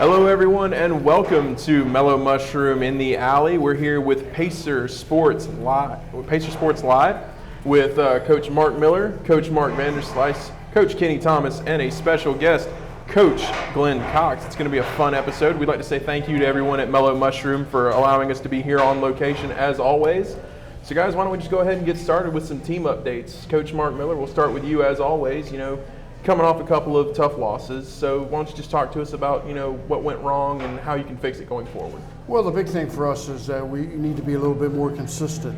Hello everyone and welcome to Mellow Mushroom in the Alley. We're here with Pacer Sports Live with Coach Mark Miller, Coach Mark Vanderslice, Coach Kenny Thomas, and a special guest, Coach Glenn Cox. It's going to be a fun episode. We'd like to say thank you to everyone at Mellow Mushroom for allowing us to be here on location as always. So guys, why don't we just go ahead and get started with some team updates. Coach Mark Miller, we'll start with you as always. Coming off a couple of tough losses, so why don't you just talk to us about, what went wrong and how you can fix it going forward? Well, the big thing for us is that we need to be a little bit more consistent.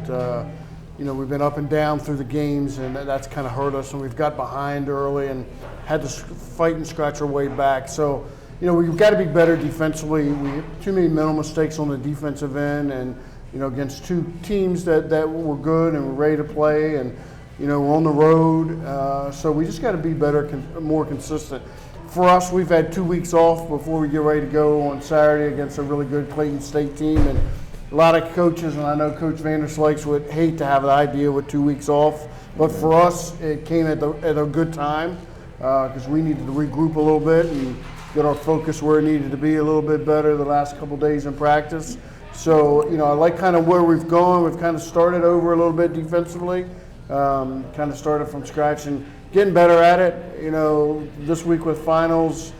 We've been up and down through the games, and that's kind of hurt us, and we've got behind early and had to fight and scratch our way back. So, we've got to be better defensively. We have too many mental mistakes on the defensive end, and, against two teams that were good and were ready to play, and we're on the road, so we just got to be better, more consistent. For us, we've had 2 weeks off before we get ready to go on Saturday against a really good Clayton State team. And a lot of coaches, and I know Coach Vanderslice would hate to have the idea with 2 weeks off, but for us, it came at a good time because we needed to regroup a little bit and get our focus where it needed to be a little bit better the last couple days in practice. So, I like kind of where we've gone. We've kind of started over a little bit defensively. Kind of started from scratch and getting better at it. This week with finals,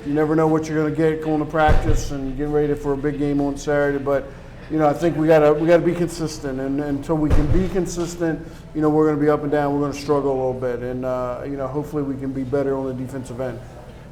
you never know what you're going to get going to practice and getting ready for a big game on Saturday. But I think we got to be consistent, and until we can be consistent, we're going to be up and down. We're going to struggle a little bit, and hopefully we can be better on the defensive end.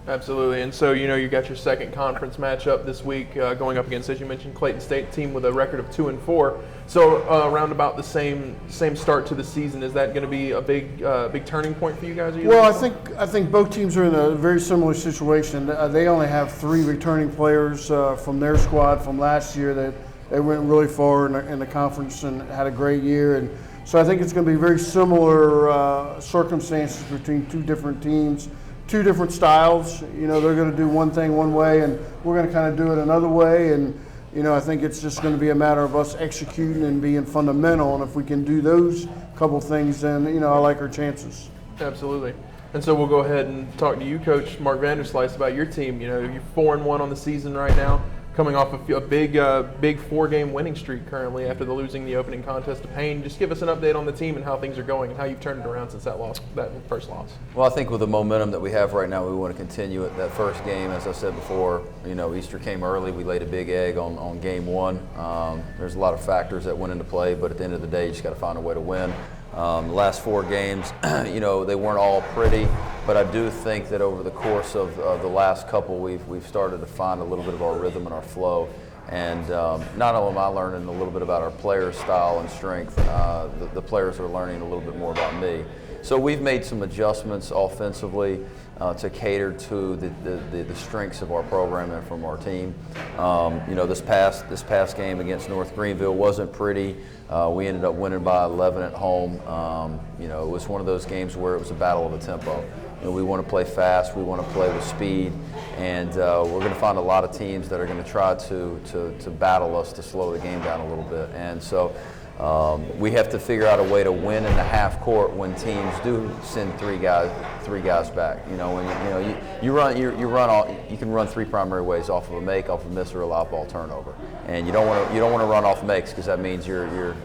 Absolutely, and so you got your second conference matchup this week, going up against, as you mentioned, Clayton State, team with a record of 2-4. So around about the same start to the season. Is that going to be a big turning point for you guys? Well, I think both teams are in a very similar situation. They only have 3 returning players from their squad from last year that they went really far in the conference and had a great year. And so I think it's going to be very similar circumstances between two different teams. 2 different styles. They're going to do one thing one way, and we're going to kind of do it another way. And I think it's just going to be a matter of us executing and being fundamental. And if we can do those couple things, then I like our chances. Absolutely. And so we'll go ahead and talk to you, Coach Mark Vanderslice, about your team. You're 4-1 on the season right now, coming off a big 4-game winning streak currently after losing the opening contest to Payne. Just give us an update on the team and how things are going and how you've turned it around since that first loss. Well, I think with the momentum that we have right now, we want to continue it. That first game, as I said before, Easter came early. We laid a big egg on game 1. There's a lot of factors that went into play, but at the end of the day, you just got to find a way to win. The last 4 games, they weren't all pretty, but I do think that over the course of the last couple, we've started to find a little bit of our rhythm and our flow. And not only am I learning a little bit about our players' style and strength, the players are learning a little bit more about me. So we've made some adjustments offensively to cater to the strengths of our program and from our team. This past game against North Greenville wasn't pretty. We ended up winning by 11 at home. It was one of those games where it was a battle of the tempo. We want to play fast, we want to play with speed, and we're going to find a lot of teams that are going to try to battle us to slow the game down a little bit. And so we have to figure out a way to win in the half court when teams do send three guys back. You can run 3 primary ways: off of a make, off a miss, or a lob ball turnover. And you don't want to run off makes because that means you're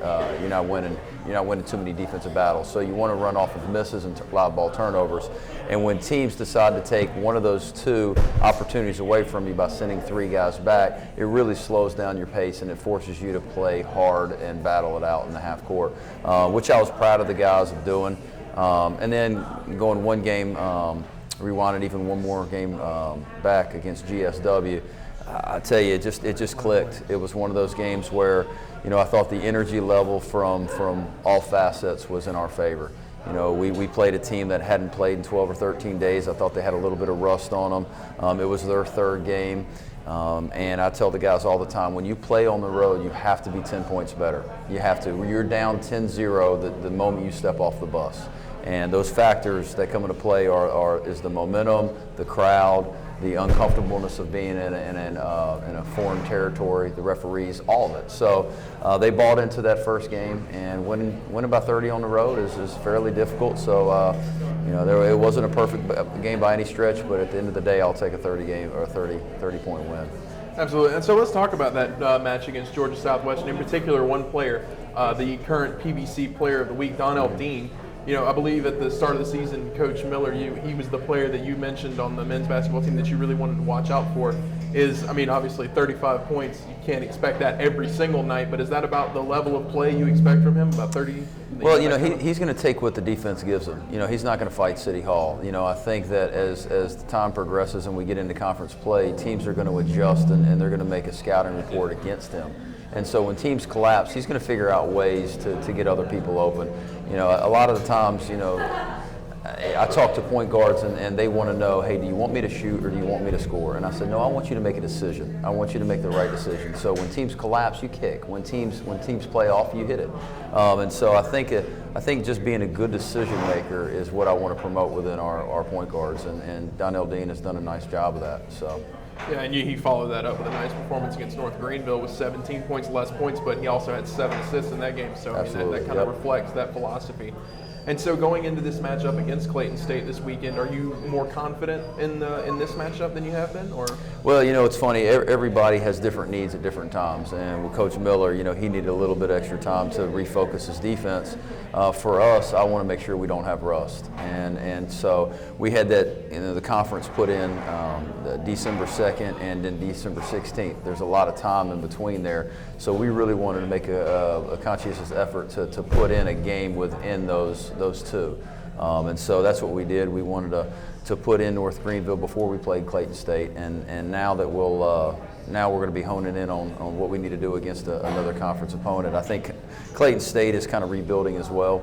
not winning. You're not winning too many defensive battles. So you want to run off of misses and lob ball turnovers. And when teams decide to take one of those 2 opportunities away from you by sending 3 guys back, it really slows down your pace and it forces you to play hard and battle it out in the half court, which I was proud of the guys of doing. And then going one game, rewinded even one more game back against GSW. I tell you, it just clicked. It was one of those games where, I thought the energy level from all facets was in our favor. We played a team that hadn't played in 12 or 13 days. I thought they had a little bit of rust on them. It was their 3rd game. And I tell the guys all the time, when you play on the road, you have to be 10 points better. You have to. You're down 10-0 the moment you step off the bus. And those factors that come into play is the momentum, the crowd, the uncomfortableness of being in a foreign territory, the referees, all of it. So they bought into that first game, and winning by 30 on the road is fairly difficult. So it wasn't a perfect game by any stretch, but at the end of the day, I'll take a 30-point win. Absolutely. And so let's talk about that match against Georgia Southwestern. In particular, one player, the current PBC Player of the Week, Donnell Dean. I believe at the start of the season, Coach Miller, he was the player that you mentioned on the men's basketball team that you really wanted to watch out for. Obviously 35 points, you can't expect that every single night, but is that about the level of play you expect from him, about 30? Well, he's going to take what the defense gives him. He's not going to fight City Hall. I think that as the time progresses and we get into conference play, teams are going to adjust and they're going to make a scouting report against him. And so when teams collapse, he's going to figure out ways to get other people open. A lot of the times, I talk to point guards and they want to know, hey, do you want me to shoot or do you want me to score? And I said, no, I want you to make a decision. I want you to make the right decision. So when teams collapse, you kick. When teams play off, you hit it. And so I think just being a good decision maker is what I want to promote within our point guards. And Donnell Dean has done a nice job of that. So. Yeah, and he followed that up with a nice performance against North Greenville with 17 points, less points, but he also had 7 assists in that game. So that kind of reflects that philosophy. And so going into this matchup against Clayton State this weekend, are you more confident in this matchup than you have been? Or? Well, it's funny. Everybody has different needs at different times. And with Coach Miller, he needed a little bit extra time to refocus his defense. For us, I want to make sure we don't have rust. And so we had that, the conference put in December 2nd and then December 16th. There's a lot of time in between there. So we really wanted to make a conscientious effort to put in a game within those two. And so that's what we did. We wanted to put in North Greenville before we played Clayton State. And now that now we're going to be honing in on what we need to do against another conference opponent. I think Clayton State is kind of rebuilding as well.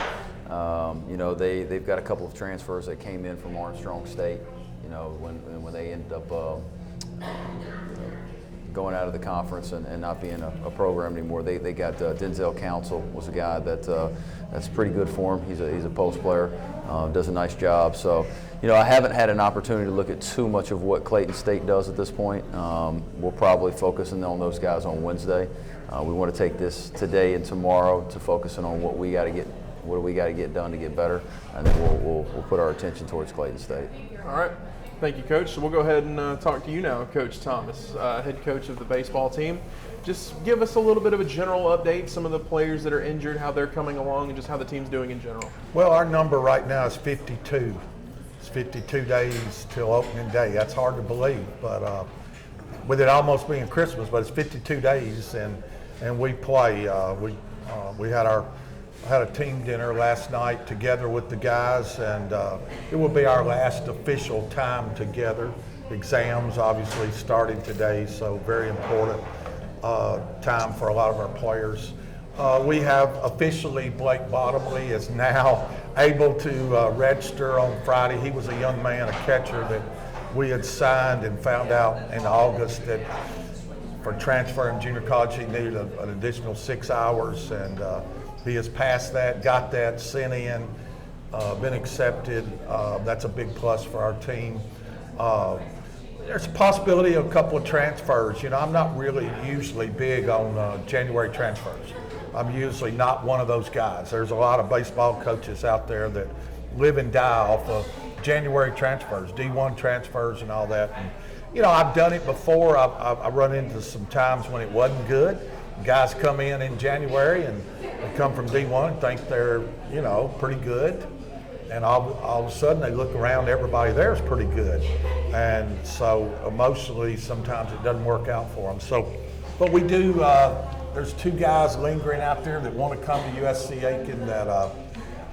They've got a couple of transfers that came in from Armstrong State. When they ended up going out of the conference and not being a program anymore, they got Denzel Council was a guy that's pretty good for him. He's a post player, does a nice job. So. I haven't had an opportunity to look at too much of what Clayton State does at this point. We'll probably focus on those guys on Wednesday. We want to take this today and tomorrow to focusing on what we got to get done to get better, and then we'll put our attention towards Clayton State. All right. Thank you, Coach. So we'll go ahead and talk to you now, Coach Thomas, head coach of the baseball team. Just give us a little bit of a general update, some of the players that are injured, how they're coming along, and just how the team's doing in general. Well, our number right now is 52. It's 52 days till opening day. That's hard to believe, but with it almost being Christmas, but it's 52 days, and we play. We had a team dinner last night together with the guys, and it will be our last official time together. Exams obviously starting today, so very important time for a lot of our players. We have officially Blake Bottomley is now able to register on Friday. He was a young man, a catcher that we had signed and found out in August that for transferring junior college he needed an additional 6 hours, and he has passed that, got that, sent in, been accepted. That's a big plus for our team. There's a possibility of a couple of transfers. I'm not really usually big on January transfers. I'm usually not one of those guys. There's a lot of baseball coaches out there that live and die off of January transfers, D1 transfers and all that. And, I've done it before. I run into some times when it wasn't good. Guys come in January and they come from D1 and think they're, pretty good. And all of a sudden they look around, everybody there is pretty good. And so emotionally, sometimes it doesn't work out for them. So, but we do, there's 2 guys lingering out there that want to come to USC Aiken that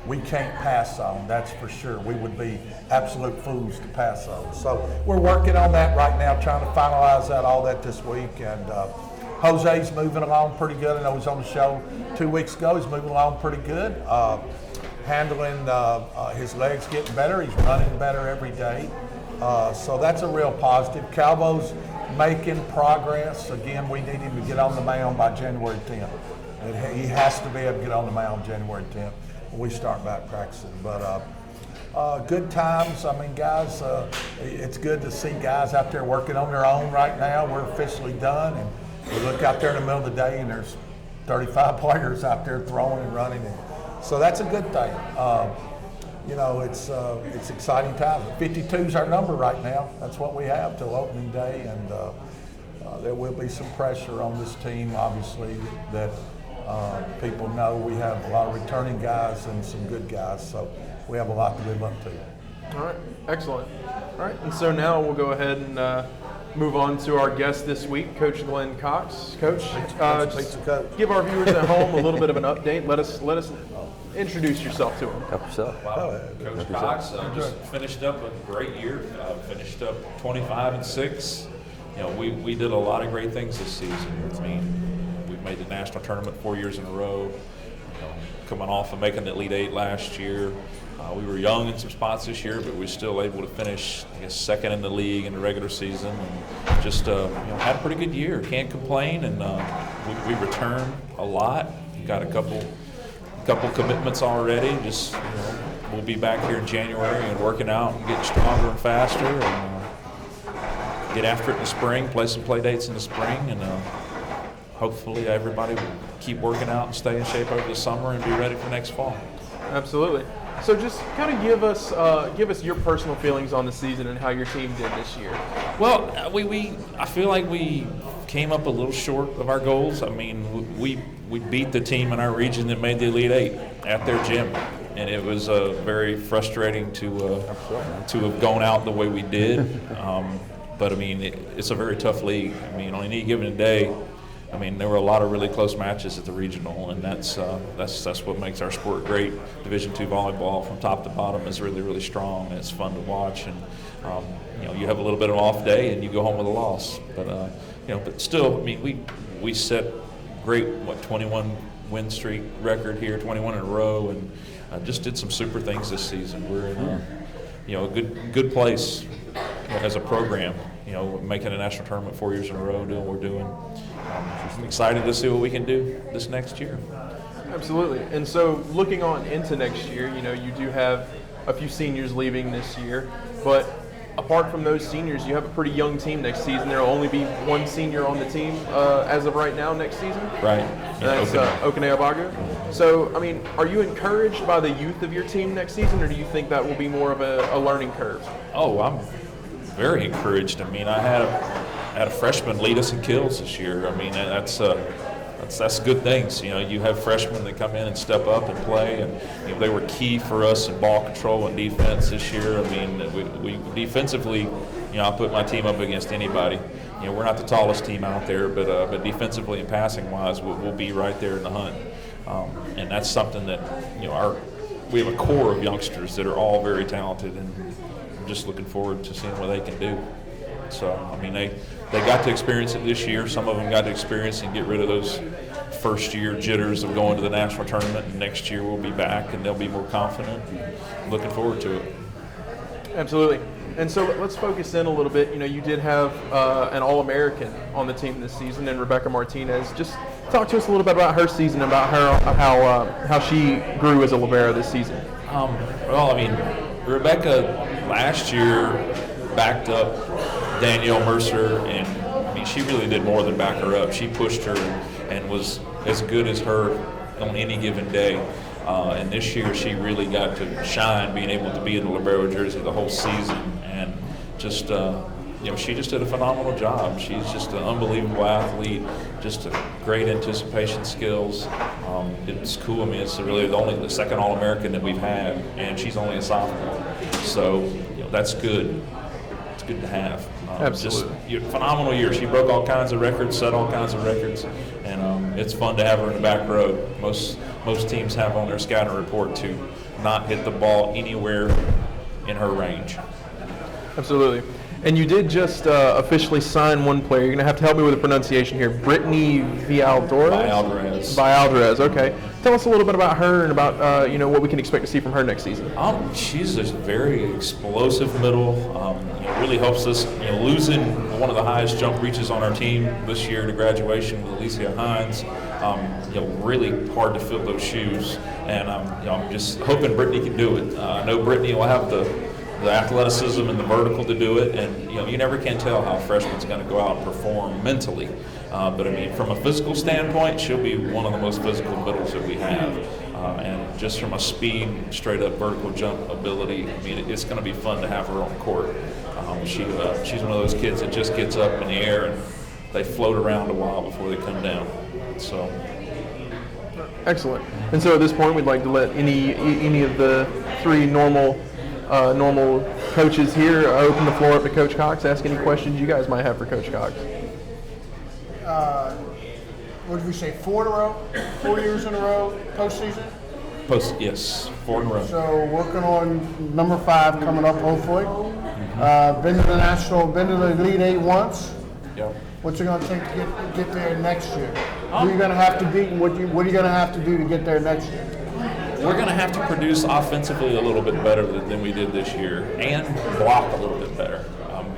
we can't pass on, that's for sure. We would be absolute fools to pass on. So we're working on that right now, trying to finalize all that this week. And Jose's moving along pretty good. I know he was on the show 2 weeks ago. He's moving along pretty good. Handling his legs getting better. He's running better every day. So that's a real positive. Calvo's making progress. Again, we need him to get on the mound by January 10th. He has to be able to get on the mound January 10th when we start back practicing. But good times. I mean, guys, it's good to see guys out there working on their own right now. We're officially done, and we look out there in the middle of the day, and there's 35 players out there throwing and running, and so that's a good thing. You know, it's exciting times. 52 is our number right now. That's what we have till opening day, and there will be some pressure on this team, obviously, that people know we have a lot of returning guys and some good guys, so we have a lot to live up to. All right, excellent. All right, and so now we'll go ahead and move on to our guest this week, Coach Glenn Cox. Coach, just give our viewers at home a little bit of an update. Let us introduce yourself to them. Help yourself. Wow. Coach Cox just finished up a great year. Finished up 25-6. You know, we did a lot of great things this season. I mean, we've made the national tournament 4 years in a row. You know, coming off of making the Elite Eight last year. We were young in some spots this year, but we were still able to finish, I guess, second in the league in the regular season, and just you know, had a pretty good year. Can't complain, and we returned a lot. Got a couple commitments already. Just, you know, we'll be back here in January and working out and getting stronger and faster, and get after it in the spring. Play some play dates in the spring, and hopefully everybody will keep working out and stay in shape over the summer and be ready for next fall. Absolutely. So just kind of give us your personal feelings on the season and how your team did this year. Well, I feel like we came up a little short of our goals. I mean, we beat the team in our region that made the Elite Eight at their gym, and it was very frustrating to have gone out the way we did. But I mean, it's a very tough league. I mean, on any given day, I mean, there were a lot of really close matches at the regional, and that's what makes our sport great. Division II volleyball, from top to bottom, is really, really strong, and it's fun to watch. And you know, you have a little bit of an off day, and you go home with a loss. But you know, but still, I mean, we set great 21 win streak record here, 21 in a row, and just did some super things this season. We're in you know, a good place as a program. You know, making a national tournament 4 years in a row, doing what we're doing. I'm excited to see what we can do this next year. Absolutely. And so looking on into next year, you know, you do have a few seniors leaving this year, but apart from those seniors, you have a pretty young team next season. There will only be one senior on the team as of right now next season. Right. And that's Okene Abago. So, I mean, are you encouraged by the youth of your team next season, or do you think that will be more of a learning curve? Oh, I'm very encouraged. I mean, I had a freshman lead us in kills this year. I mean, that's good things. You know, you have freshmen that come in and step up and play, and you know, they were key for us in ball control and defense this year. I mean, we defensively, you know, I put my team up against anybody. You know, we're not the tallest team out there, but defensively and passing wise, we'll be right there in the hunt. And that's something that, you know, we have a core of youngsters that are all very talented, and I'm just looking forward to seeing what they can do. So, I mean, they got to experience it this year. Some of them got to experience and get rid of those first-year jitters of going to the national tournament. And next year we'll be back, and they'll be more confident. And looking forward to it. Absolutely. And so let's focus in a little bit. You know, you did have an All-American on the team this season, and Rebecca Martinez. Just talk to us a little bit about her season, about how she grew as a libero this season. Well, I mean, Rebecca last year backed up Danielle Mercer, and I mean, she really did more than back her up. She pushed her and was as good as her on any given day. And this year, she really got to shine, being able to be in the libero jersey the whole season, and just you know, she just did a phenomenal job. She's just an unbelievable athlete, just a great anticipation skills. It's cool. I mean, it's really the second All-American that we've had, and she's only a sophomore, so you know, that's good. Good to have. Absolutely. Just phenomenal year. She broke all kinds of records, set all kinds of records, and it's fun to have her in the back row. Most teams have on their scouting report to not hit the ball anywhere in her range. Absolutely. And you did just officially sign one player. You're going to have to help me with the pronunciation here. Brittany Valdez. Valdez, okay. Tell us a little bit about her and about what we can expect to see from her next season. She's a very explosive middle. Really helps us. Losing one of the highest jump reaches on our team this year to graduation with Alicia Hines. Really hard to fill those shoes, and I'm just hoping Brittany can do it. I know Brittany will have the athleticism and the vertical to do it, and you never can tell how a freshman's going to go out and perform mentally. But I mean, from a physical standpoint, she'll be one of the most physical middles that we have. And just from a speed, straight up vertical jump ability, I mean, it's going to be fun to have her on court. She's one of those kids that just gets up in the air and they float around a while before they come down. So. Excellent. And so at this point, we'd like to let any of the three normal coaches here open the floor up to Coach Cox. Ask any questions you guys might have for Coach Cox. What did we say? 4 in a row? 4 years in a row postseason? Yes, 4 in a row. So working on number 5 coming up hopefully. Been to the Elite Eight once. Yep. What's it going to take to get there next year? Who are you going to have to beat, and what are you going to have to do to get there next year? We're going to have to produce offensively a little bit better than we did this year, and block a little bit better.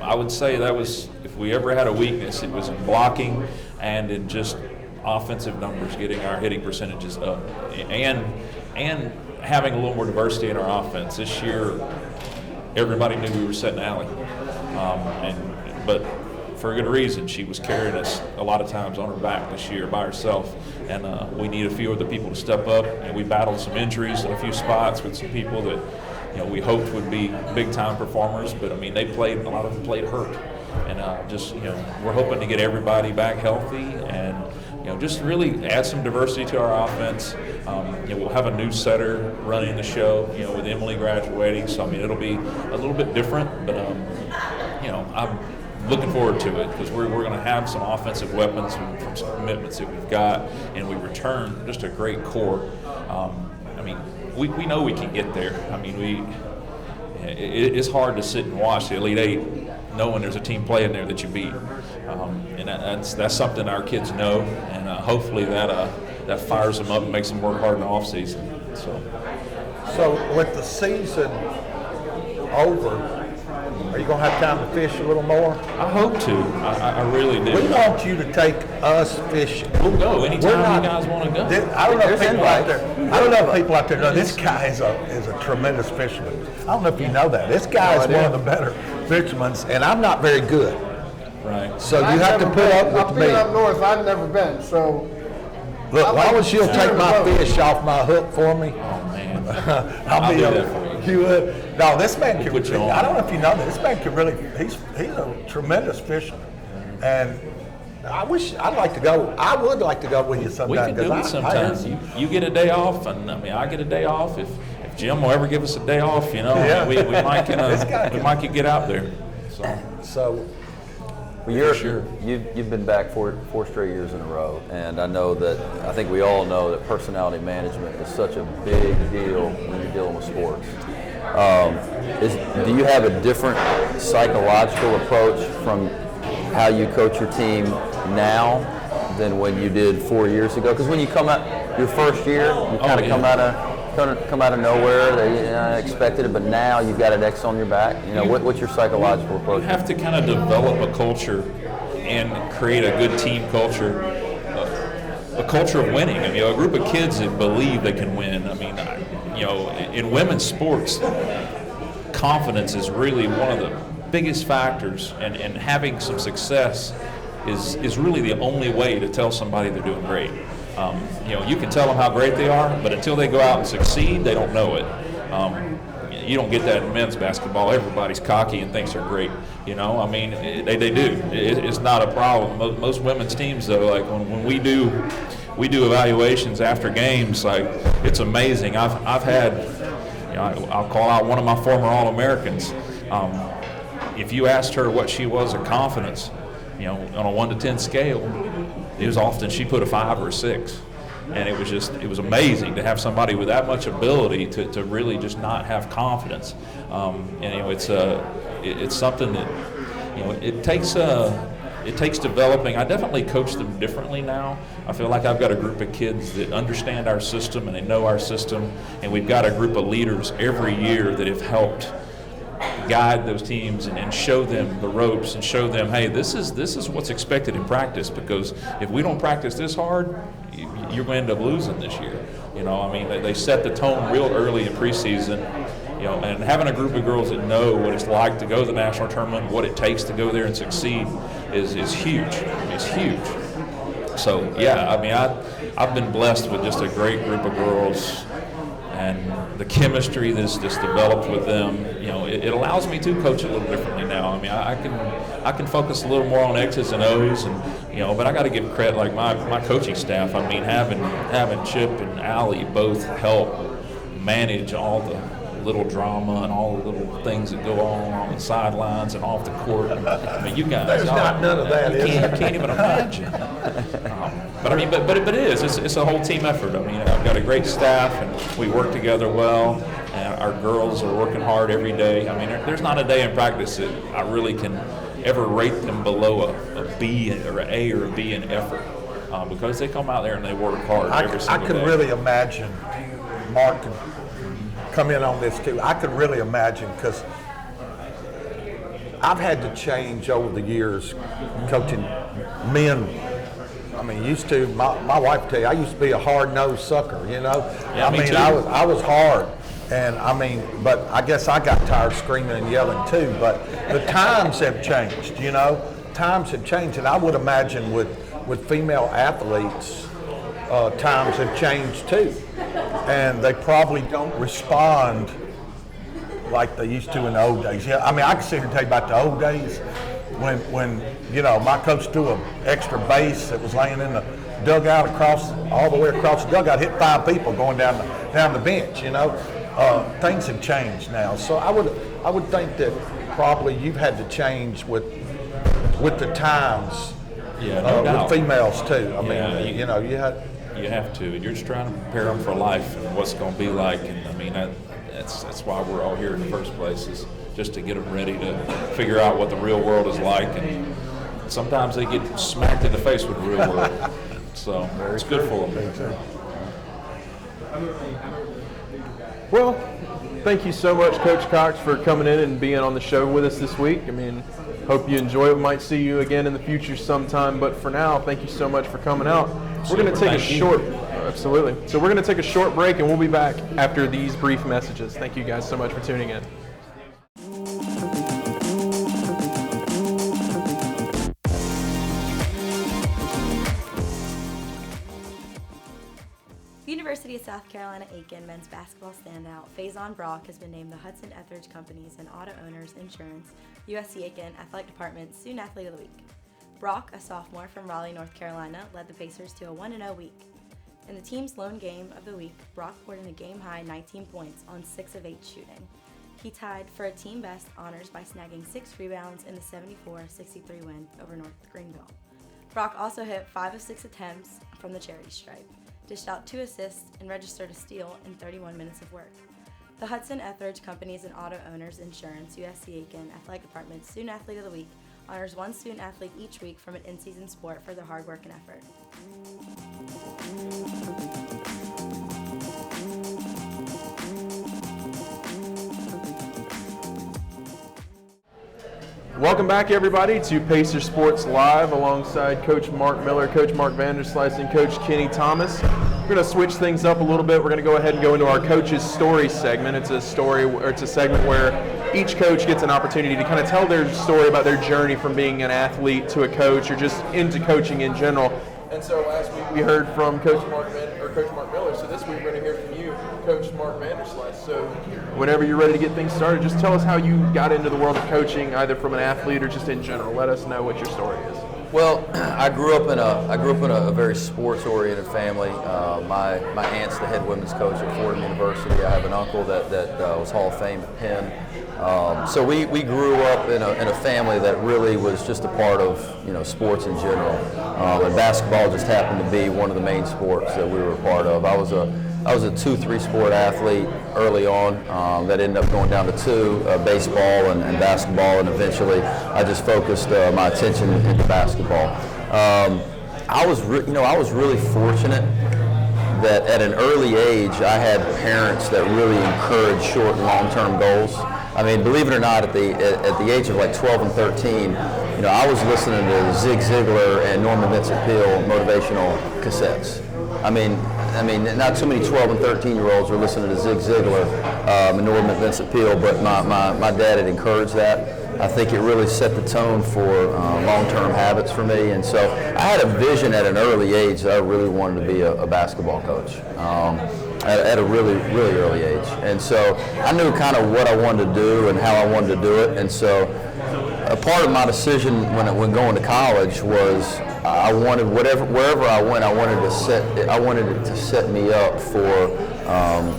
I would say that was, if we ever had a weakness, it was in blocking and in just offensive numbers, getting our hitting percentages up, and having a little more diversity in our offense. This year, everybody knew we were setting alley, but for a good reason. She was carrying us a lot of times on her back this year by herself, and we need a few other people to step up. And we battled some injuries in a few spots with some people that we hoped would be big time performers, but I mean a lot of them played hurt, and we're hoping to get everybody back healthy and just really add some diversity to our offense. We'll have a new setter running the show, with Emily graduating, so I mean it'll be a little bit different, but I'm looking forward to it because we're going to have some offensive weapons from some commitments that we've got, and we return just a great core. We know we can get there. I mean, it's hard to sit and watch the Elite Eight knowing there's a team playing there that you beat, and that's something our kids know, and hopefully that fires them up and makes them work hard in the off season. So with the season over, are you going to have time to fish a little more? I hope to. I really do. We want you to take us fishing. We'll go anytime you guys want to go. I don't know if people out there know this guy is a tremendous fisherman. I don't know if you know that. This guy is one of the better fishermen, and I'm not very good. Right. So you have to put up with me. I've been up north. I've never been. So look, why don't you take my fish off my hook for me? Oh man. I'll do that for you. You would. No, this man can. Put you on. I don't know if you know that. This man can really. He's a tremendous fisherman, and I would like to go with you sometime. We can do it sometimes. You get a day off, and I get a day off. If Jim will ever give us a day off, we might can get out there. So well, you've been back four straight years in a row, and I think we all know that personality management is such a big deal when you're dealing with sports. Do you have a different psychological approach from how you coach your team now than when you did 4 years ago? Because when you come out your first year, you kind of come out of nowhere. They expected it, but now you've got an X on your back. What's your psychological approach? You have to kind of develop a culture and create a good team culture, a culture of winning. A group of kids that believe they can win. In women's sports, confidence is really one of the biggest factors, and having some success is really the only way to tell somebody they're doing great. You can tell them how great they are, but until they go out and succeed, they don't know it. You don't get that in men's basketball. Everybody's cocky and thinks they're great. They do. It's not a problem. Most women's teams, though, like when we do evaluations after games, like it's amazing. I've had, I'll call out one of my former All-Americans. If you asked her what she was at confidence, on a 1 to 10 scale, it was often she put a 5 or a 6. And it was amazing to have somebody with that much ability to really just not have confidence. It's something that it takes developing. I definitely coach them differently now. I feel like I've got a group of kids that understand our system and they know our system, and we've got a group of leaders every year that have helped guide those teams and show them the ropes and show them, hey, this is what's expected in practice, because if we don't practice this hard, you're going to end up losing this year. They set the tone real early in preseason. And having a group of girls that know what it's like to go to the national tournament, what it takes to go there and succeed is huge. It's huge. So, yeah, I've been blessed with just a great group of girls, and the chemistry that's developed with them, it allows me to coach a little differently now. I can focus a little more on X's and O's, and but I got to give credit, like my coaching staff. Having Chip and Allie both help manage all the little drama and all the little things that go on the sidelines and off the court. You guys. There's not none of that, is there? You can't even imagine. But it is. It's a whole team effort. I've got a great staff, and we work together well. And our girls are working hard every day. There's not a day in practice that I really can ever rate them below a B or an A or a B in effort, because they come out there and they work hard every single day. I could really imagine, Mark could come in on this too. I could really imagine, because I've had to change over the years coaching men. Used to, my wife tell you, I used to be a hard-nosed sucker, Yeah, me too. I was hard. And but I guess I got tired screaming and yelling too. But the times have changed, Times have changed, and I would imagine with female athletes, times have changed too. And they probably don't respond like they used to in the old days. I can sit here and tell you about the old days when my coach threw an extra base that was laying in the dugout all the way across the dugout, hit 5 people going down the bench. Things have changed now, so I would think that probably you've had to change with the times. Yeah, no doubt. With females too. You have to. You're just trying to prepare them for life and what's going to be like. And that's why we're all here in the first place, is just to get them ready to figure out what the real world is like. And sometimes they get smacked in the face with the real world. So it's good for them. Well, thank you so much, Coach Cox, for coming in and being on the show with us this week. Hope you enjoy it. We might see you again in the future sometime, but for now, thank you so much for coming out. We're going to take absolutely. So we're going to take a short break, and we'll be back after these brief messages. Thank you guys so much for tuning in. University of South Carolina Aiken men's basketball standout Faison Brock has been named the Hudson Etheridge Companies and Auto Owners Insurance USC Aiken Athletic Department's Student Athlete of the Week. Brock, a sophomore from Raleigh, North Carolina, led the Pacers to a 1-0 week. In the team's lone game of the week, Brock scored in a game-high 19 points on 6 of 8 shooting. He tied for a team-best honors by snagging 6 rebounds in the 74-63 win over North Greenville. Brock also hit 5 of 6 attempts from the charity stripe, dished out 2 assists, and registered a steal in 31 minutes of work. The Hudson Etheridge Companies and Auto Owners Insurance USC Aiken Athletic Department's Student Athlete of the Week honors one student athlete each week from an in-season sport for their hard work and effort. Welcome back, everybody, to Pacer Sports Live alongside Coach Mark Miller, Coach Mark Vanderslice, and Coach Kenny Thomas. We're going to switch things up a little bit. We're going to go ahead and go into our Coach's Story segment. It's a segment where each coach gets an opportunity to kind of tell their story about their journey from being an athlete to a coach or just into coaching in general. And so last week we heard from Coach Mark Miller. So this week we're going to hear from you, Coach Mark Vanderslice. So whenever you're ready to get things started, just tell us how you got into the world of coaching, either from an athlete or just in general. Let us know what your story is. Well, I grew up in a very sports-oriented family. My aunt's the head women's coach at Fordham University. I have an uncle that was Hall of Fame at Penn. So we grew up in a family that really was just a part of sports in general, and basketball just happened to be one of the main sports that we were a part of. I was a I was a 2-3 sport athlete early on that ended up going down to 2, baseball and basketball, and eventually I just focused my attention into basketball. I was really fortunate that at an early age I had parents that really encouraged short and long-term goals. I mean, believe it or not, at the age of like 12 and 13, I was listening to Zig Ziglar and Norman Vincent Peale motivational cassettes. I mean, not too many 12 and 13-year-olds were listening to Zig Ziglar and Norman Vincent Peale, but my dad had encouraged that. I think it really set the tone for long-term habits for me, and so I had a vision at an early age that I really wanted to be a basketball coach at a really, really early age. And so I knew kind of what I wanted to do and how I wanted to do it, and so a part of my decision when going to college was I wanted wherever I went, I wanted it to set me up for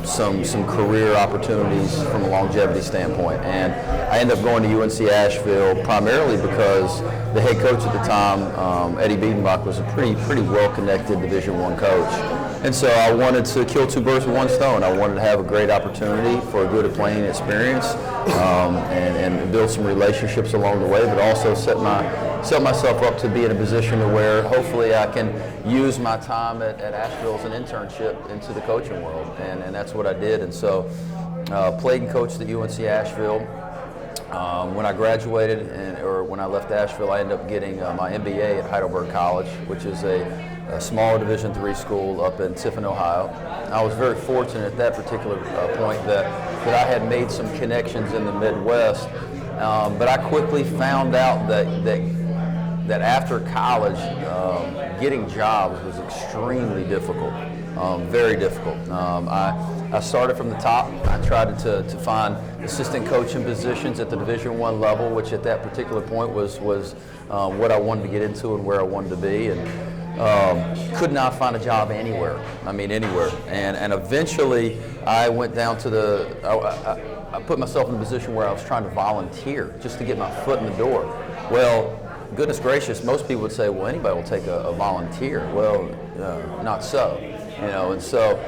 some career opportunities from a longevity standpoint. And I ended up going to UNC Asheville primarily because the head coach at the time, Eddie Biedenbach, was a pretty well-connected Division I coach. And so I wanted to kill 2 birds with 1 stone. I wanted to have a great opportunity for a good playing experience and build some relationships along the way, but also set myself up to be in a position to where hopefully I can use my time at Asheville as an internship into the coaching world, and that's what I did. And so played and coached at UNC Asheville. When I graduated or when I left Asheville, I ended up getting my MBA at Heidelberg College, which is a smaller Division III school up in Tiffin, Ohio. I was very fortunate at that particular point that I had made some connections in the Midwest, but I quickly found out that after college, getting jobs was extremely difficult, very difficult. I started from the top. I tried to find assistant coaching positions at the Division I level, which at that particular point was what I wanted to get into and where I wanted to be, and could not find a job anywhere. I mean, anywhere. And eventually, I went down to I put myself in a position where I was trying to volunteer just to get my foot in the door. Well, goodness gracious, most people would say, well, anybody will take a volunteer. Well, not so, and so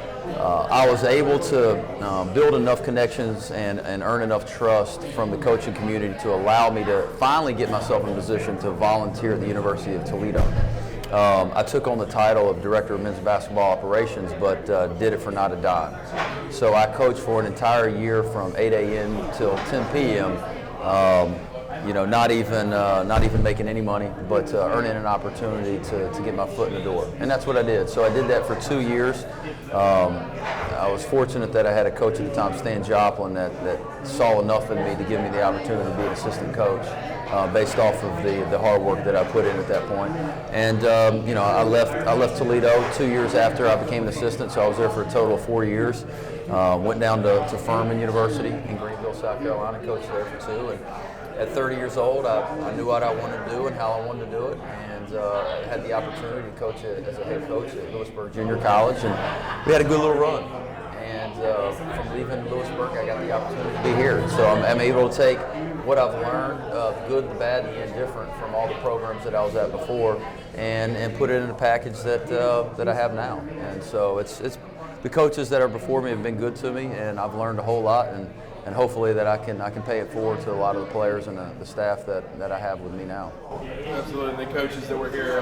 I was able to build enough connections and earn enough trust from the coaching community to allow me to finally get myself in a position to volunteer at the University of Toledo. I took on the title of Director of Men's Basketball Operations, but did it for not a dime. So I coached for an entire year from 8 a.m. till 10 p.m., not even making any money, but earning an opportunity to get my foot in the door. And that's what I did. So I did that for 2 years. I was fortunate that I had a coach at the time, Stan Joplin, that saw enough in me to give me the opportunity to be an assistant coach based off of the hard work that I put in at that point. And I left Toledo 2 years after I became an assistant, so I was there for a total of 4 years. Went down to Furman University in Greenville, South Carolina, coached there for 2. And at 30 years old, I knew what I wanted to do and how I wanted to do it, and I had the opportunity to coach as a head coach at Lewisburg Junior College, and we had a good little run. And from leaving Lewisburg, I got the opportunity to be here. So I'm able to take what I've learned, the good, the bad, and the indifferent from all the programs that I was at before, and put it in a package that I have now. And so it's the coaches that are before me have been good to me, and I've learned a whole lot, and hopefully that I can pay it forward to a lot of the players and the staff that I have with me now. Absolutely. The coaches that were here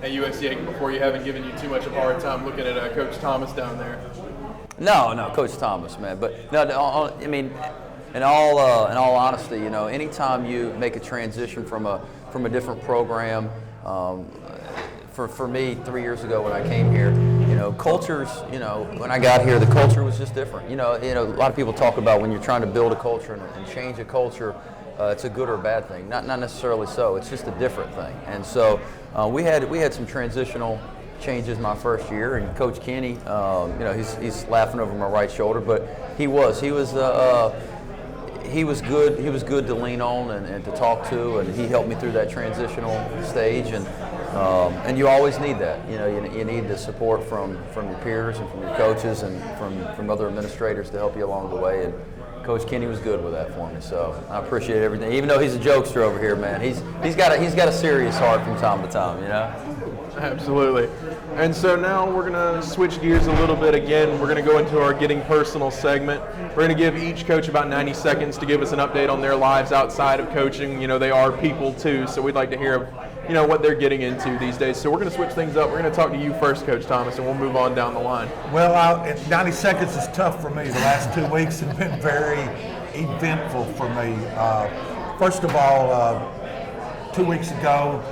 at USC before, you haven't given you too much of a hard time looking at Coach Thomas down there. No, Coach Thomas, man. But no, I mean, in all honesty, anytime you make a transition from a different program, for me 3 years ago when I came here, cultures, when I got here, the culture was just different. A lot of people talk about when you're trying to build a culture and change a culture, it's a good or bad thing. Not necessarily so. It's just a different thing. And so we had some transitional changes my first year, and Coach Kenny, he's laughing over my right shoulder, but he was good to lean on and to talk to, and he helped me through that transitional stage, and you always need that. You need the support from your peers and from your coaches and from other administrators to help you along the way, and Coach Kenny was good with that for me, so I appreciate everything. Even though he's a jokester over here, man, he's got a serious heart from time to time, Absolutely. And so now we're going to switch gears a little bit again. We're going to go into our Getting Personal segment. We're going to give each coach about 90 seconds to give us an update on their lives outside of coaching. You know, they are people too, so we'd like to hear, you know, what they're getting into these days. So we're going to switch things up. We're going to talk to you first, Coach Thomas, and we'll move on down the line. Well, 90 seconds is tough for me. The last 2 weeks have been very eventful for me. First of all, 2 weeks ago,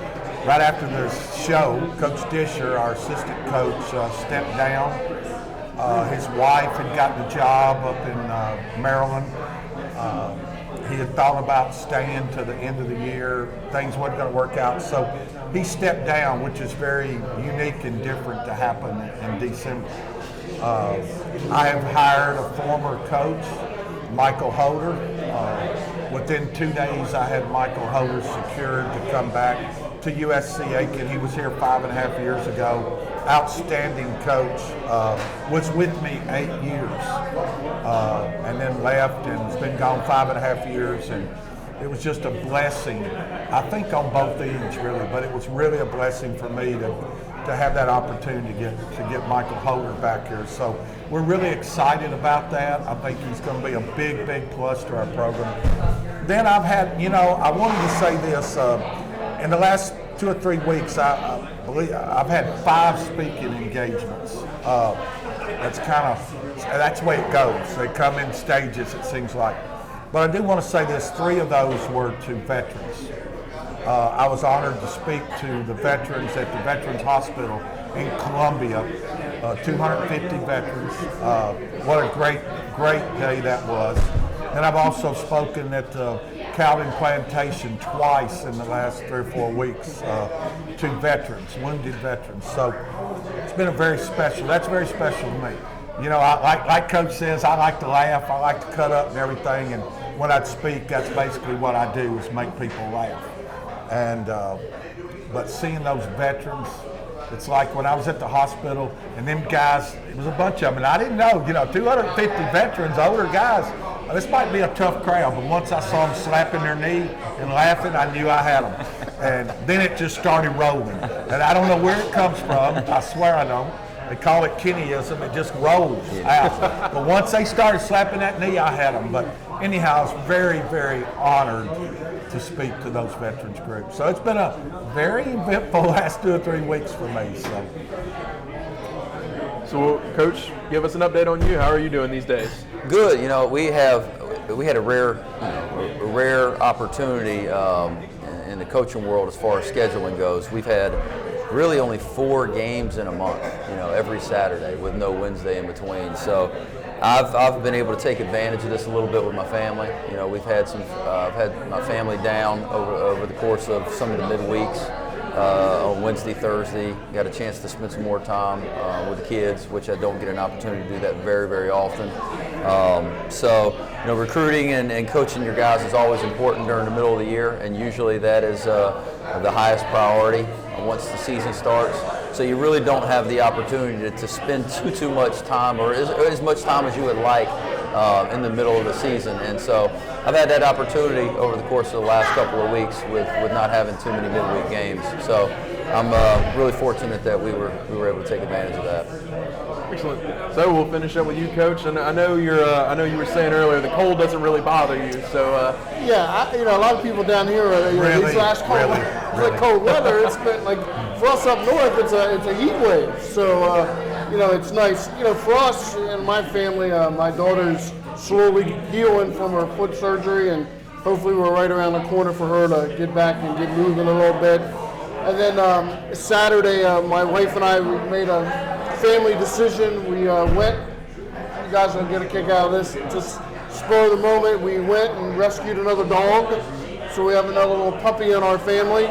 right after the show, Coach Disher, our assistant coach, stepped down. His wife had gotten a job up in Maryland. He had thought about staying to the end of the year. Things wasn't going to work out, so he stepped down, which is very unique and different to happen in December. I have hired a former coach, Michael Holder. Within 2 days, I had Michael Holder secured to come back to USC Aiken. He was here 5.5 years ago. Outstanding coach. Was with me 8 years, and then left, and has been gone 5.5 years. And it was just a blessing, I think, on both ends, really. But it was really a blessing for me to have that opportunity to get Michael Holder back here. So we're really excited about that. I think he's going to be a big, big plus to our program. Then I've had, you know, I wanted to say this. In the last 2 or 3 weeks, I believe I've had 5 speaking engagements. That's the way it goes. They come in stages, it seems like. But I do want to say this, 3 of those were to veterans. I was honored to speak to the veterans at the Veterans Hospital in Columbia, 250 veterans. What a great day that was. And I've also spoken at Calvin Plantation twice in the last 3 or 4 weeks to veterans, wounded veterans. So it's been that's very special to me. You know, like Coach says, I like to laugh, I like to cut up and everything, and when I speak, that's basically what I do, is make people laugh. And but seeing those veterans, it's like when I was at the hospital, and them guys, it was a bunch of them, and I didn't know, 250 veterans, older guys. This might be a tough crowd, but once I saw them slapping their knee and laughing, I knew I had them. And then it just started rolling. And I don't know where it comes from. I swear I don't. They call it Kennyism. It just rolls out. But once they started slapping that knee, I had them. But anyhow, I was very, very honored to speak to those veterans groups. So it's been a very eventful last 2 or 3 weeks for me. So, Coach, give us an update on you. How are you doing these days? Good. You know, we had a rare opportunity in the coaching world as far as scheduling goes. We've had really only 4 games in a month, every Saturday with no Wednesday in between. So I've been able to take advantage of this a little bit with my family. We've had I've had my family down over the course of some of the midweeks. On Wednesday, Thursday, got a chance to spend some more time with the kids, which I don't get an opportunity to do that very, very often. So, recruiting and coaching your guys is always important during the middle of the year, and usually that is the highest priority once the season starts. So you really don't have the opportunity to spend too much time, or as much time as you would like in the middle of the season. And so I've had that opportunity over the course of the last couple of weeks with not having too many midweek games. So I'm really fortunate that we were able to take advantage of that. Excellent. So we'll finish up with you, Coach. And I know you were saying earlier the cold doesn't really bother you. So yeah, a lot of people down here, these last cold weather, it's been like, for us up north, it's a heat wave. So it's nice. For us and my family, my daughter's slowly healing from her foot surgery, and hopefully we're right around the corner for her to get back and get moving a little bit. And then Saturday, my wife and I made a family decision. We went, you guys will get a kick out of this, just spur of the moment, we went and rescued another dog. So we have another little puppy in our family,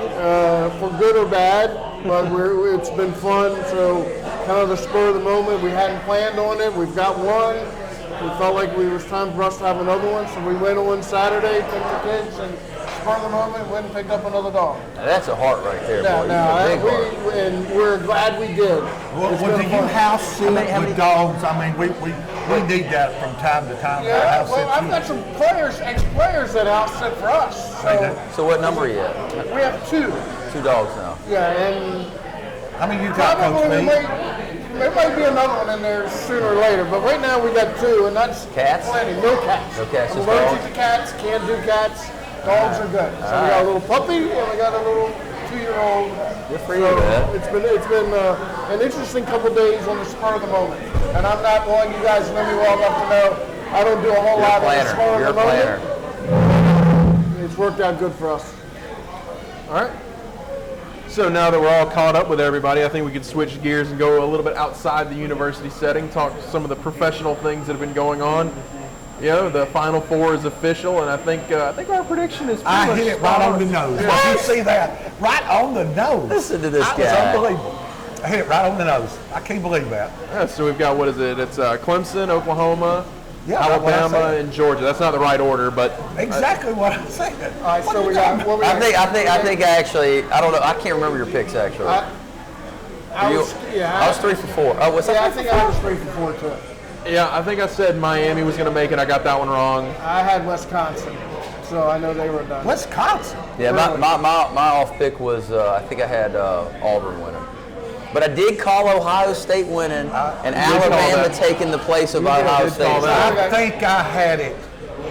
for good or bad, but it's been fun. So kind of the spur of the moment, we hadn't planned on it, we've got one. We felt like it was time for us to have another one, so we went on Saturday, took the kids, and spur of the moment, went and picked up another dog. Now that's a heart right there, boy. And we're glad we did. Well, do you house sit with dogs? I mean, we need that from time to time. Yeah, well, I've got some ex-players that house sit for us. So what number are you at? We have 2. 2 dogs now. Yeah, and How many you got, Coach Probably B? there might be another one in there sooner or later, but right now we got 2, and that's Cats? plenty. No cats. No cats, I'm just allergic dogs? to cats. Can't do cats. Dogs are good. So we got a little puppy, and we got a little 2-year-old. Good for you, man. It's been an interesting couple days on the spur of the moment, and I'm not one. You guys know me well enough to know I don't do a whole lot on the spur You're of a the planner. moment. It's worked out good for us. All right. So now that we're all caught up with everybody, I think we could switch gears and go a little bit outside the university setting, talk some of the professional things that have been going on. You know, the Final Four is official, and I think our prediction is pretty I much hit it spot right on the nose. Did you see that? Right on the nose. Listen to this That was guy. unbelievable. I hit it right on the nose. I can't believe that. Yeah, so we've got, what is it? It's Clemson, Oklahoma, Yeah, that's what I Alabama, said. and Georgia. That's not the right order, but Exactly what I said. All right, so we got. What we I got? think I actually, I don't know, I can't remember your picks actually. I was, I was 3 for 4. Oh, what's Yeah, I that? think I was 3 for 4 too. yeah, I think I said Miami was going to make it. I got that one wrong. I had Wisconsin, so I know they were done. Wisconsin. Yeah, my off pick was, I think I had Auburn winning. But I did call Ohio State winning and did call Alabama that. taking the place of Ohio did call State. that. I think I had it.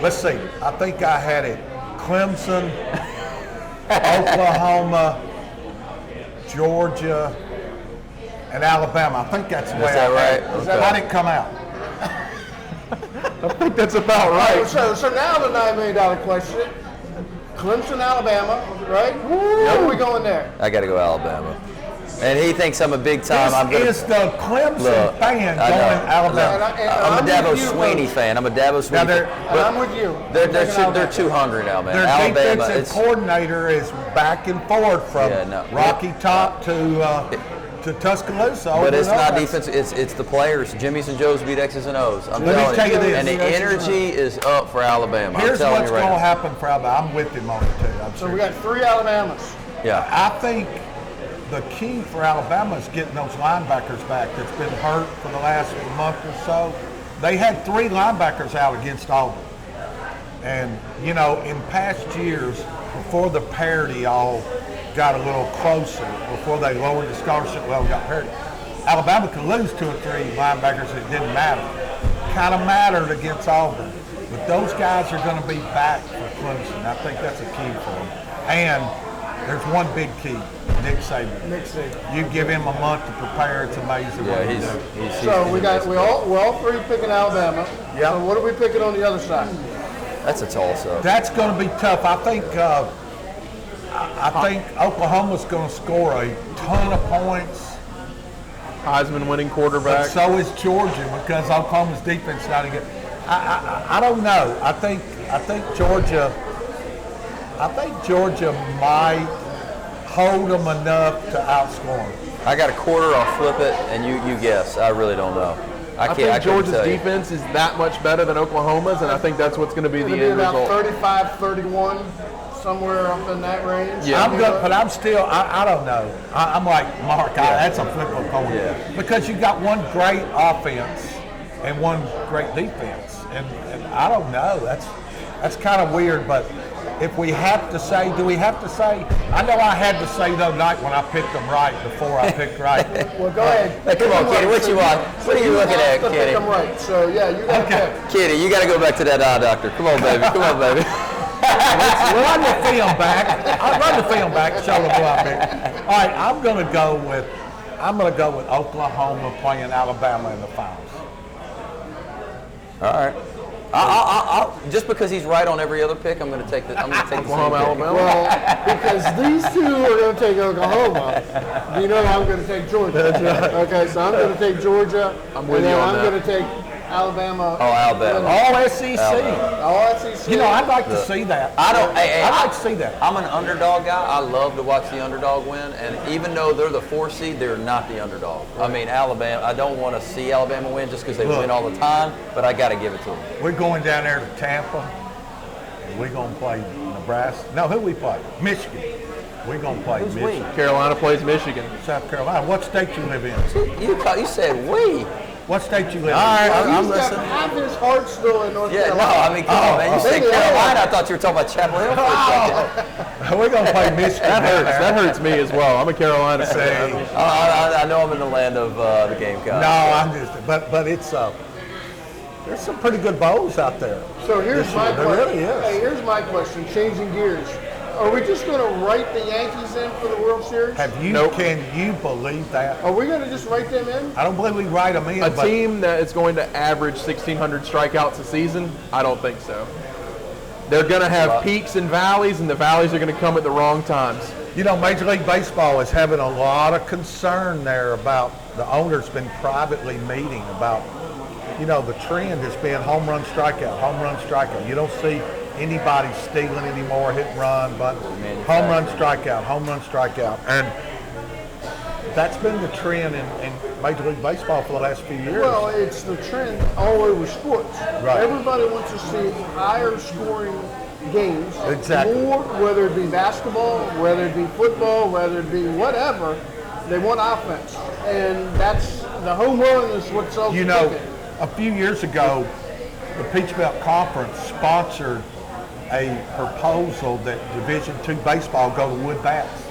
Let's see. I think I had it. Clemson, Oklahoma, Georgia, and Alabama. I think that's the way that I had right? it. Okay. How did it come out? I think that's about right. So now the $9 million question: Clemson, Alabama, right? Where are we going there? I got to go Alabama. And he thinks I'm a big time. I'm gonna, This is the Clemson Look, fan I going know. Alabama. I'm a I'm Dabo with you, Swinney Coach. fan. I'm a Dabo Now Swinney they're- fan. And I'm with you. They're too hungry now, man. Their Alabama, defensive it's coordinator is back and forth from Yeah, no. Rocky Top to Tuscaloosa. but over it's and not over. defense. It's the players. Jimmy's and Joe's beat X's and O's. I'm Let me telling tell you this. And the energy is up for Alabama. Here's I'm telling what's you right going to now. happen for Alabama. I'm with him on it too. I'm So we serious. got 3 Alabamas. Yeah. I think the key for Alabama is getting those linebackers back that's been hurt for the last month or so. They had 3 linebackers out against Auburn. And, you know, in past years, before the parity all got a little closer, before they lowered the scholarship level, got parity, Alabama could lose 2 or 3 linebackers. It didn't matter. Kind of mattered against Auburn. But those guys are going to be back for Clemson. I think that's a key for them. And there's one big key, Nick Saban. Nick Saban. You give him a month to prepare, it's amazing Yeah, what he he's does. So we're all 3 picking Alabama. Yeah. So what are we picking on the other side? That's a toss-up. That's going to be tough. I think Oklahoma's going to score a ton of points, Heisman winning but quarterback. so is Georgia because Oklahoma's defense is not good. I don't know. I think Georgia might hold them enough to outscore them. I got a quarter. I'll flip it, and you guess. I really don't know. I think couldn't Georgia's tell you. defense is that much better than Oklahoma's, and I think that's what's going to be It'll the be end about result. 35-31, somewhere up in that range. Yeah. But I'm still, I don't know. I'm like Mark. That's a flip of a coin. Yeah. Because you got one great offense and one great defense, and I don't know. That's kind of weird. But if we have to say, do we have to say? I know I had to say the other night when I picked them right before I picked right. Well, go ahead. Hey, come on, Pick 'em Kenny, right. what you want? What are you looking at, have to Kenny? Pick 'em right. So yeah, you got to Okay. pick. Kitty, you got to go back to that eye doctor. Come on, baby. Come on, baby. Run the film back. I'll run the film back. Show them who I picked. All right, I'm gonna go with Oklahoma playing Alabama in the finals. All right. I'll, just because he's right on every other pick, I'm going to take the. I'm going to take the same Oklahoma, pick. Alabama. Well, because these 2 are going to take Oklahoma, you know I'm going to take Georgia. That's right. Okay, so I'm going to take Georgia, I'm with and you then on I'm that. going to take Alabama. Oh, Alabama. All SEC. All SEC. You know, I'd like to see that. I don't. Hey, I'd like to see that. I'm an underdog guy. I love to watch the underdog win, and even though they're the 4 seed, they're not the underdog. I mean, Alabama. I don't want to see Alabama win just because they Look. win all the time, but I got to give it to them. We're going down there to Tampa, and we're going to play Nebraska. No, who we play? Michigan. We're going to play Who's Michigan. Carolina plays Michigan. South Carolina. What state you live in? You said we. What state you live in? All right, I'm He's got listening. half his heart still in North Yeah, no, Carolina. I mean, come on, man. You said maybe Carolina. I thought you were talking about Chapel Hill for a second. We're gonna play Michigan. That hurts me as well. I'm a Carolina fan. I know I'm in the land of the Gamecocks. No, I'm just, but it's there's some pretty good bowls out there. So here's my There question. really is. Hey, here's my question. Changing gears. Are we just going to write the Yankees in for the World Series? Can you believe that? Are we going to just write them in? I don't believe we write them in. A but team that is going to average 1,600 strikeouts a season, I don't think so. They're going to have peaks and valleys, and the valleys are going to come at the wrong times. You know, Major League Baseball is having a lot of concern there about the owner's been privately meeting about, you know, the trend has been home run strikeout, home run strikeout. You don't see anybody stealing anymore, hit and run, but home run strikeout. And that's been the trend in Major League Baseball for the last few years. Well, it's the trend all over sports. Right. Everybody wants to see higher scoring games. Exactly. More, whether it be basketball, whether it be football, whether it be whatever, they want offense. And that's the home run is what sells You the know, ticket. a few years ago, the Peach Belt Conference sponsored a proposal that Division II baseball go to wood bats.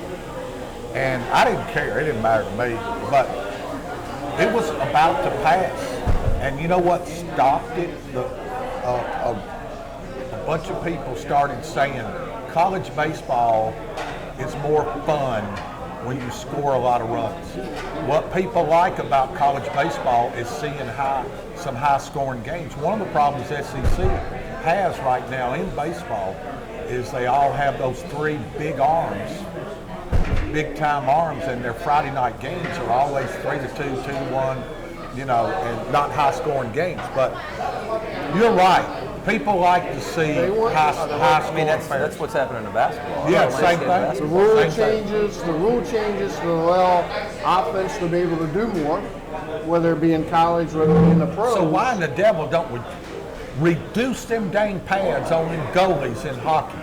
And I didn't care, it didn't matter to me, but it was about to pass. And you know what stopped it? A bunch of people started saying college baseball is more fun when you score a lot of runs. What people like about college baseball is seeing some high-scoring games. One of the problems SEC has right now in baseball is they all have those three big arms, big-time arms, and their Friday night games are always 3-2, 2-1, you know, and not high-scoring games. But you're right. People like to see high-scoring I mean, affairs. that's what's happening in basketball. Yeah, I don't same understand thing. The rule changes to allow offense to be able to do more, whether it be in college, whether it be in the pros. So why in the devil don't we reduce them dang pads on them goalies in hockey?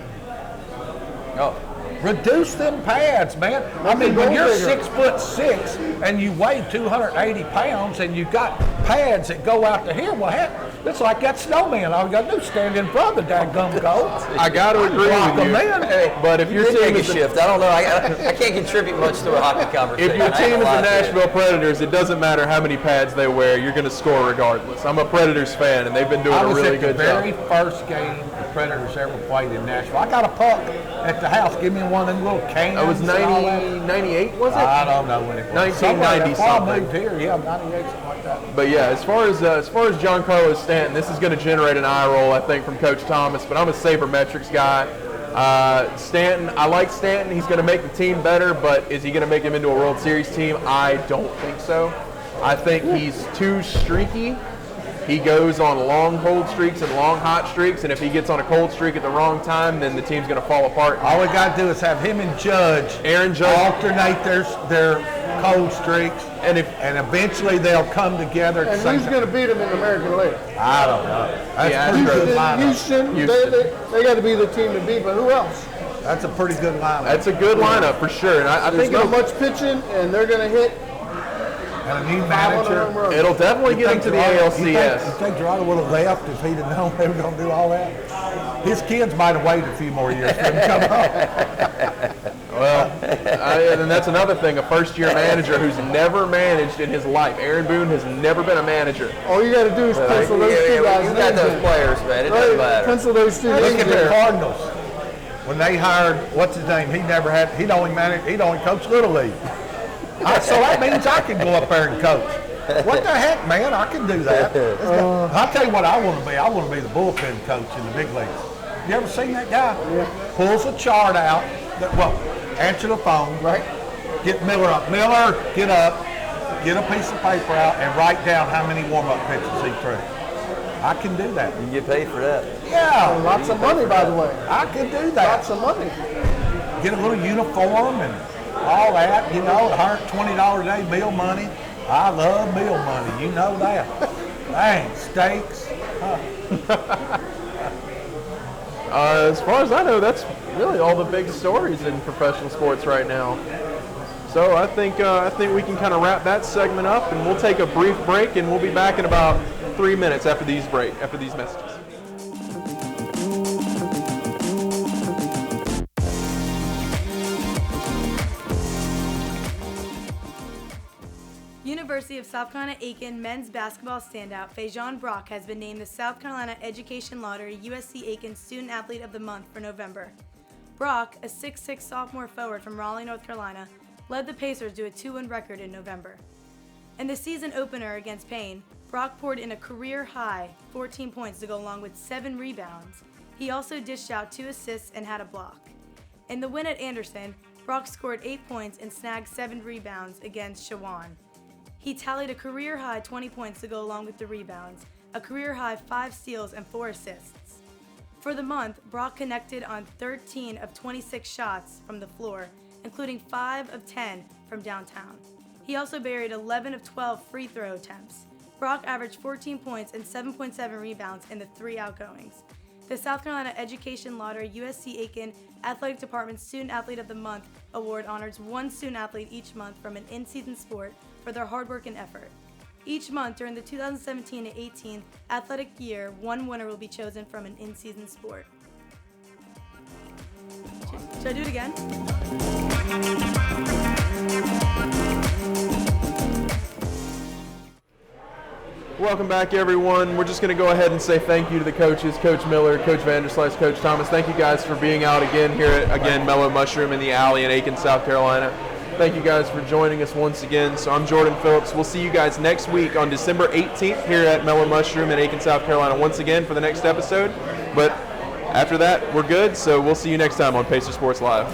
Oh, Reduce them pads, man. I mean, when you're 6'6" and you weigh 280 pounds and you got pads that go out to here, well, heck, it's like that snowman. All you got to do is stand in front of the daggum goal. I got to agree Block with you. them in. But if your you did team make a is shift. I don't know. I can't contribute much to a hockey conversation. if your I ain't team is gonna lie the to you. Nashville Predators, it doesn't matter how many pads they wear. You're going to score regardless. I'm a Predators fan, and they've been doing I a was really at the good very job. first game the Predators ever played in Nashville. I got a puck at the house. Give me one of them little cans. That was and all that. 98, was it? I don't know when it was. 1990 Somewhere before I something. moved here, yeah, 98, something like that. But yeah, as far as Giancarlo Stanton, this is going to generate an eye roll, I think, from Coach Thomas. But I'm a sabermetrics guy. Stanton, I like Stanton. He's going to make the team better, but is he going to make him into a World Series team? I don't think so. I think he's too streaky. He goes on long cold streaks and long hot streaks, and if he gets on a cold streak at the wrong time, then the team's going to fall apart. All we got to do is have him and Aaron Judge, alternate their cold streaks, and eventually they'll come together. At the And same who's time. going to beat them in the American League? I don't know. That's Yeah, a pretty good Houston, lineup. Houston, they got to be the team to beat, but who else? That's a pretty good lineup. that's a good lineup for sure. And I There's think not it'll, much pitching, and they're going to hit And a new 500 home manager. runs. it'll definitely get him to the ALCS. You think Gerardo would have left if he'd have known they were going to do all that? His kids might have waited a few more years for him to come home. Well, and that's another thing, a first-year manager who's never managed in his life. Aaron Boone has never been a manager. All you got to do is pencil those two guys You got names those in. players, man. It doesn't Right, matter. pencil those two Look names at the there. Cardinals. When they hired, what's his name? He'd only coached Little League. So that means I can go up there and coach. What the heck, man? I can do that. I'll tell you what I want to be. I want to be the bullpen coach in the big leagues. You ever seen that guy? Yeah. Pulls a chart out. Answer the phone. Right. Get Miller up. Miller, get up. Get a piece of paper out and write down how many warm-up pitches he threw. I can do that. You can get paid for that. Yeah. Lots of money, by the way. I can do that. Lots of money. Get a little uniform and all that, you know, $120 a day meal money. I love meal money, you know that. Dang, steaks. As far as I know, that's really all the big stories in professional sports right now. So I think we can kind of wrap that segment up, and we'll take a brief break, and we'll be back in about 3 minutes after these messages. University of South Carolina Aiken men's basketball standout Fajon Brock has been named the South Carolina Education Lottery USC Aiken Student Athlete of the Month for November. Brock, a 6'6" sophomore forward from Raleigh, North Carolina, led the Pacers to a 2-win record in November. In the season opener against Payne, Brock poured in a career-high 14 points to go along with 7 rebounds. He also dished out 2 assists and had a block. In the win at Anderson, Brock scored 8 points and snagged 7 rebounds against Shawan. He tallied a career-high 20 points to go along with the rebounds, a career-high 5 steals and 4 assists. For the month, Brock connected on 13 of 26 shots from the floor, including 5 of 10 from downtown. He also buried 11 of 12 free throw attempts. Brock averaged 14 points and 7.7 rebounds in the 3 outgoings. The South Carolina Education Lottery USC Aiken Athletic Department Student Athlete of the Month Award honors 1 student athlete each month from an in-season sport for their hard work and effort. Each month during the 2017-18 athletic year, 1 winner will be chosen from an in-season sport. Should I do it again? Welcome back, everyone. We're just going to go ahead and say thank you to the coaches, Coach Miller, Coach Vanderslice, Coach Thomas. Thank you guys for being out again here at Mellow Mushroom in the Alley in Aiken, South Carolina. Thank you guys for joining us once again. So I'm Jordan Phillips. We'll see you guys next week on December 18th here at Mellow Mushroom in Aiken, South Carolina once again for the next episode. But after that, we're good. So we'll see you next time on Pacer Sports Live.